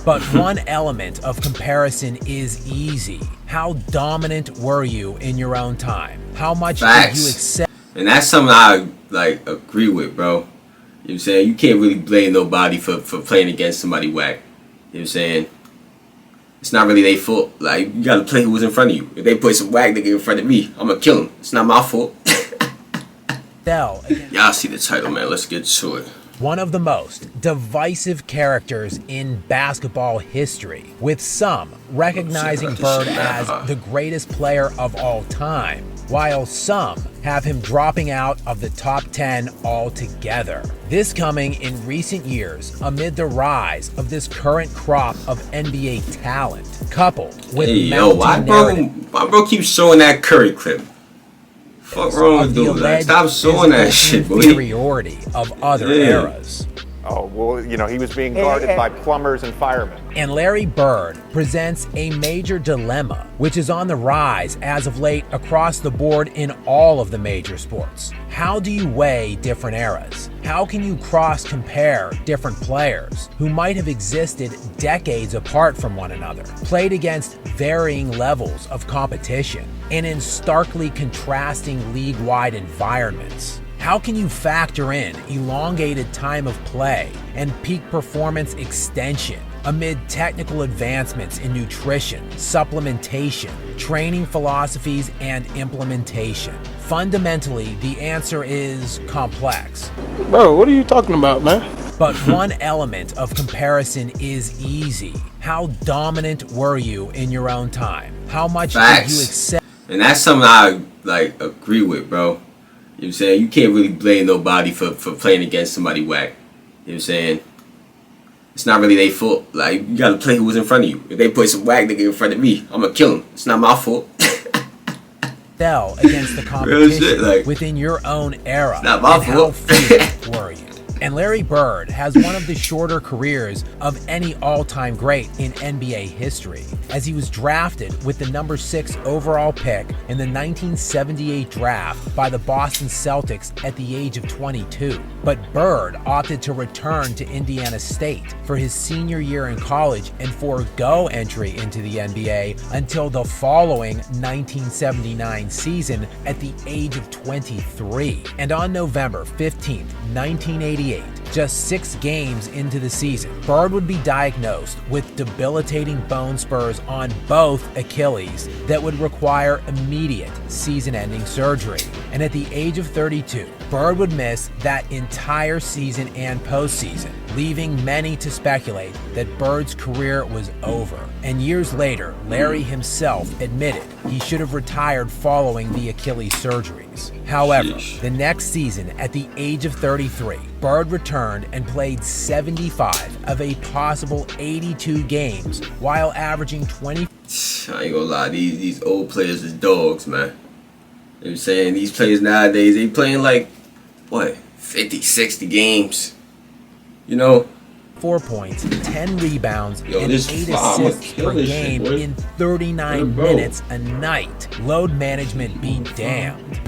But one element of comparison is easy. How dominant were you in your own time? How much did you accept? And that's something I like agree with, bro. You know what I'm saying? You can't really blame nobody for playing against somebody whack. You know what I'm saying? It's not really their fault. Like, you gotta play who was in front of you. If they put some whack nigga in front of me, I'm gonna kill him. It's not my fault. Y'all see the title, man. Let's get to it. One of the most divisive characters in basketball history, with some recognizing Bird as the greatest player of all time, while some have him dropping out of the top 10 altogether. This coming in recent years amid the rise of this current crop of NBA talent, coupled with why bro keeps showing that Curry clip? Fuck wrong with dude? Like, stop showing that shit, boy. Inferiority of other eras. Oh, well, you know, he was being guarded by plumbers and firemen. And Larry Bird presents a major dilemma, which is on the rise as of late across the board in all of the major sports. How do you weigh different eras? How can you cross-compare different players who might have existed decades apart from one another, played against varying levels of competition, and in starkly contrasting league-wide environments? How can you factor in elongated time of play and peak performance extension amid technical advancements in nutrition, supplementation, training philosophies, and implementation? Fundamentally, the answer is complex. Bro, what are you talking about, man? But one element of comparison is easy. How dominant were you in your own time? How much did you accept? And that's something I like agree with, bro. You know what I'm saying? You can't really blame nobody for playing against somebody whack. You know what I'm saying? It's not really their fault. Like, you gotta play who was in front of you. If they put some whack nigga in front of me, I'm gonna kill him. It's not my fault. Fell against the competition shit, like, within your own era. It's not my fault. How favored were you? And Larry Bird has one of the shorter careers of any all-time great in NBA history, as he was drafted with the number 6 overall pick in the 1978 draft by the Boston Celtics at the age of 22. But Bird opted to return to Indiana State for his senior year in college and forego entry into the NBA until the following 1979 season at the age of 23. And on November 15th, 1988, just 6 games into the season, Bird would be diagnosed with debilitating bone spurs on both Achilles that would require immediate season-ending surgery. And at the age of 32, Bird would miss that entire season and postseason, leaving many to speculate that Bird's career was over. And years later, Larry himself admitted he should have retired following the Achilles surgeries. However, the next season, at the age of 33, Bird returned and played 75 of a possible 82 games while averaging 20. I ain't gonna lie, these old players is dogs, man. You know what I'm saying? These players nowadays, they playing like, what, 50, 60 games? You know? 4 points, 10 rebounds, and 8 this assists per game shit, in 39 minutes a night. Load management be damned.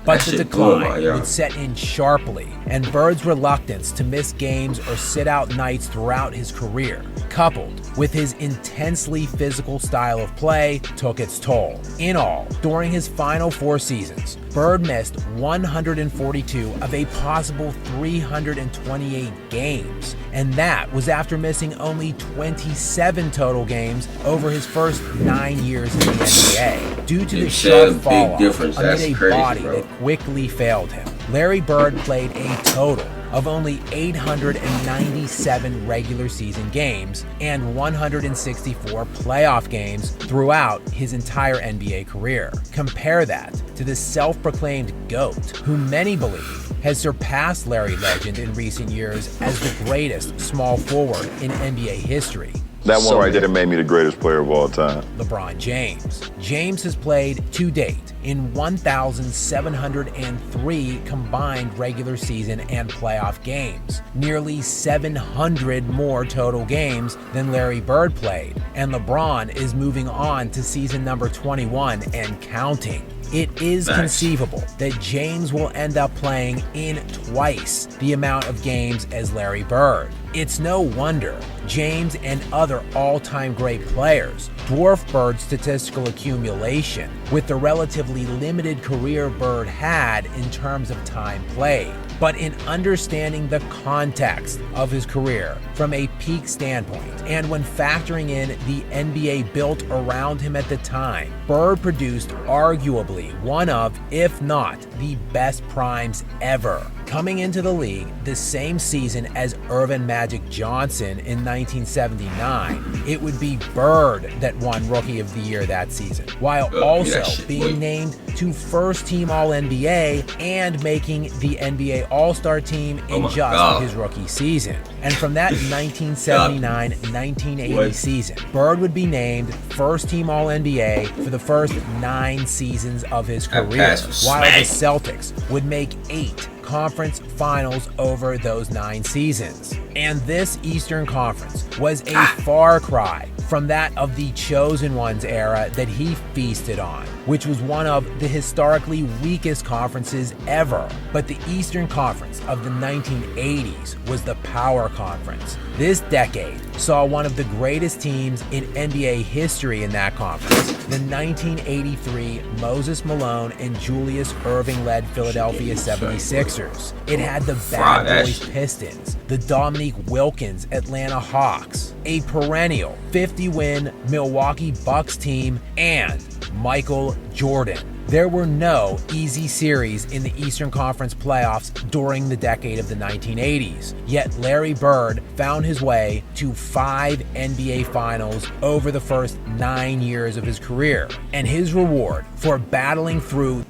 But the decline would set in sharply, and Bird's reluctance to miss games or sit out nights throughout his career, coupled with his intensely physical style of play, took its toll. In all, during his final 4 seasons, Bird missed 142 of a possible 328 games, and that was after missing only 27 total games over his first 9 years in the NBA, due to the sharp fall-off amid a body that quickly failed him. Larry Bird played a total of only 897 regular season games and 164 playoff games throughout his entire NBA career. Compare that to the self-proclaimed GOAT, who many believe has surpassed Larry Legend in recent years as the greatest small forward in NBA history. That one right there made me the greatest player of all time. LeBron James. James has played to date in 1,703 combined regular season and playoff games, nearly 700 more total games than Larry Bird played, and LeBron is moving on to season number 21 and counting. it is Facts. conceivable that James will end up playing in twice the amount of games as Larry Bird. It's no wonder James and other all-time great players dwarf Bird's statistical accumulation with the relatively limited career Bird had in terms of time played. But in understanding the context of his career from a peak standpoint, and when factoring in the NBA built around him at the time, Bird produced arguably one of, if not the best primes ever. Coming into the league the same season as Earvin Magic Johnson in 1979, it would be Bird that won Rookie of the Year that season, while also being named to first-team All-NBA and making the NBA All-Star team in his rookie season. And from that 1979-1980 season, Bird would be named first-team All-NBA for the first 9 seasons of his career, while the Celtics would make 8 conference finals over those 9 seasons. And this Eastern Conference was a far cry from that of the Chosen Ones era that he feasted on, which was one of the historically weakest conferences ever. But the Eastern Conference of the 1980s was the power conference. This decade saw one of the greatest teams in NBA history in that conference, the 1983 Moses Malone and Julius Erving-led Philadelphia 76ers. It had the Bad Boys Pistons, the Dominique Wilkins Atlanta Hawks, a perennial 50-win Milwaukee Bucks team, and Michael Jordan. There were no easy series in the Eastern Conference playoffs during the decade of the 1980s, yet Larry Bird found his way to 5 NBA Finals over the first 9 years of his career, and his reward for battling through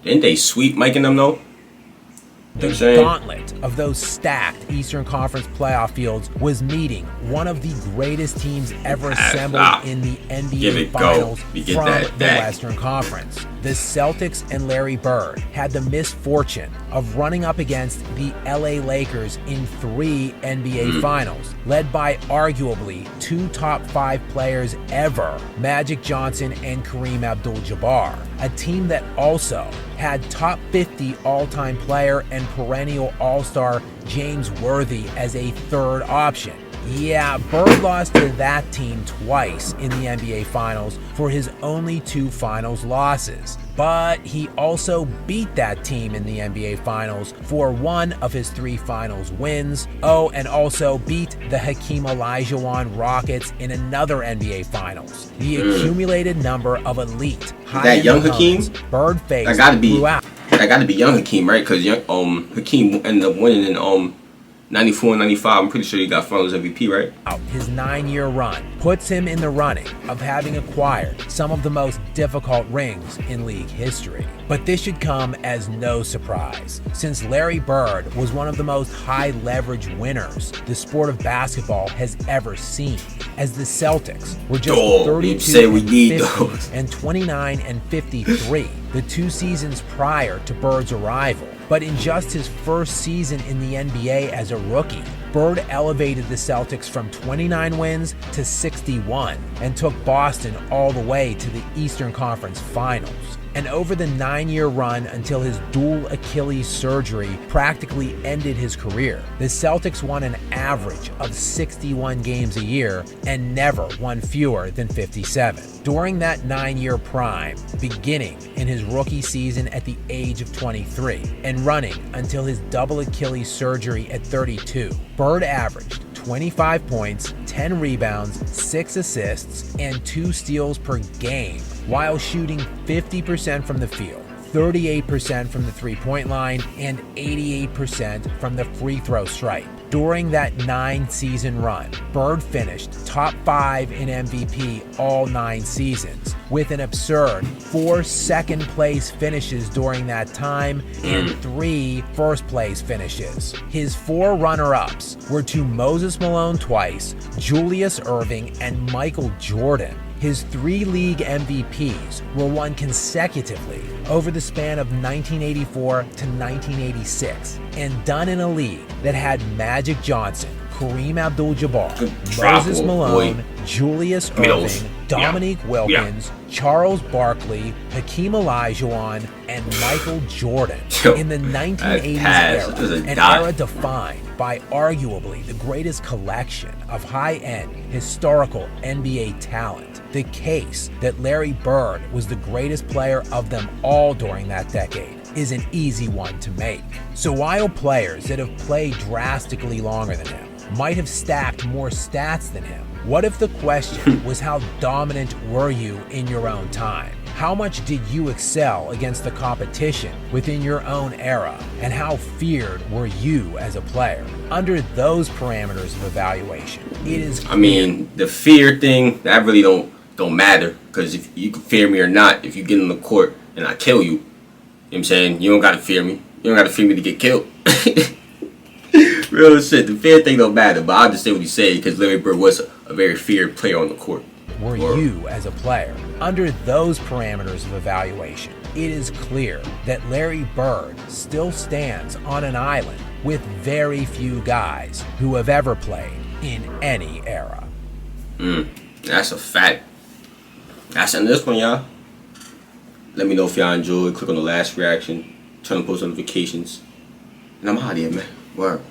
Didn't they sweep Mike and them though? the gauntlet of those stacked Eastern Conference playoff fields was meeting one of the greatest teams ever assembled in the NBA Finals from the Western Conference. The Celtics and Larry Bird had the misfortune of running up against the LA Lakers in 3 NBA Finals, led by arguably 2 top 5 players ever, Magic Johnson and Kareem Abdul-Jabbar, a team that also had top 50 all-time player and perennial all-star James Worthy as a third option. Yeah, Bird lost to that team twice in the NBA Finals for his only 2 Finals losses. But he also beat that team in the NBA Finals for 1 of his 3 Finals wins. Oh, and also beat the Hakeem Olajuwon Rockets in another NBA Finals. The accumulated number of elite that young Hakeem Bird faced that gotta be throughout. That gotta be young Hakeem, right? Because Hakeem ended up winning in 94 and 95. I'm pretty sure he got Finals MVP, right? His 9-year run puts him in the running of having acquired some of the most difficult rings in league history. But this should come as no surprise, since Larry Bird was one of the most high-leverage winners the sport of basketball has ever seen, as the Celtics were just 32-50 and 29-53 the 2 seasons prior to Bird's arrival. But in just his first season in the NBA as a rookie, Bird elevated the Celtics from 29 wins to 61 and took Boston all the way to the Eastern Conference Finals. And over the 9-year run until his dual Achilles surgery practically ended his career, the Celtics won an average of 61 games a year and never won fewer than 57. During that 9-year prime, beginning in his rookie season at the age of 23 and running until his double Achilles surgery at 32, Bird averaged 25 points, 10 rebounds, 6 assists, and 2 steals per game, while shooting 50% from the field, 38% from the three-point line, and 88% from the free throw stripe. During that 9-season run, Bird finished top 5 in MVP all 9 seasons, with an absurd 4 second-place finishes during that time and 3 first-place finishes. His 4 runner-ups were to Moses Malone twice, Julius Erving, and Michael Jordan. His 3 league MVPs were won consecutively over the span of 1984 to 1986, and done in a league that had Magic Johnson, Kareem Abdul-Jabbar, Drop Moses on, Malone, boy. Julius Give me those. Irving, Dominique Wilkins, Charles Barkley, Hakeem Olajuwon, and Michael Jordan Yo, in the 1980s pass. This is era, a an dot. era defined by arguably the greatest collection of high-end historical NBA talent. The case that Larry Bird was the greatest player of them all during that decade is an easy one to make. So while players that have played drastically longer than him might have stacked more stats than him, what if the question was how dominant were you in your own time? How much did you excel against the competition within your own era? And how feared were you as a player? Under those parameters of evaluation, it is I mean, the fear thing, that really don't matter. Because if you can fear me or not, if you get in the court and I kill you, you know what I'm saying? You don't gotta fear me. You don't gotta fear me to get killed. Real shit. The fear thing don't matter, but I understand what he's saying because Larry Bird was a very feared player on the court. Were you as a player? Under those parameters of evaluation, it is clear that Larry Bird still stands on an island with very few guys who have ever played in any era. That's a fact. That's in this one, y'all. Let me know if y'all enjoyed. Click on the last reaction. Turn on post notifications. And I'm out of here, man. Word.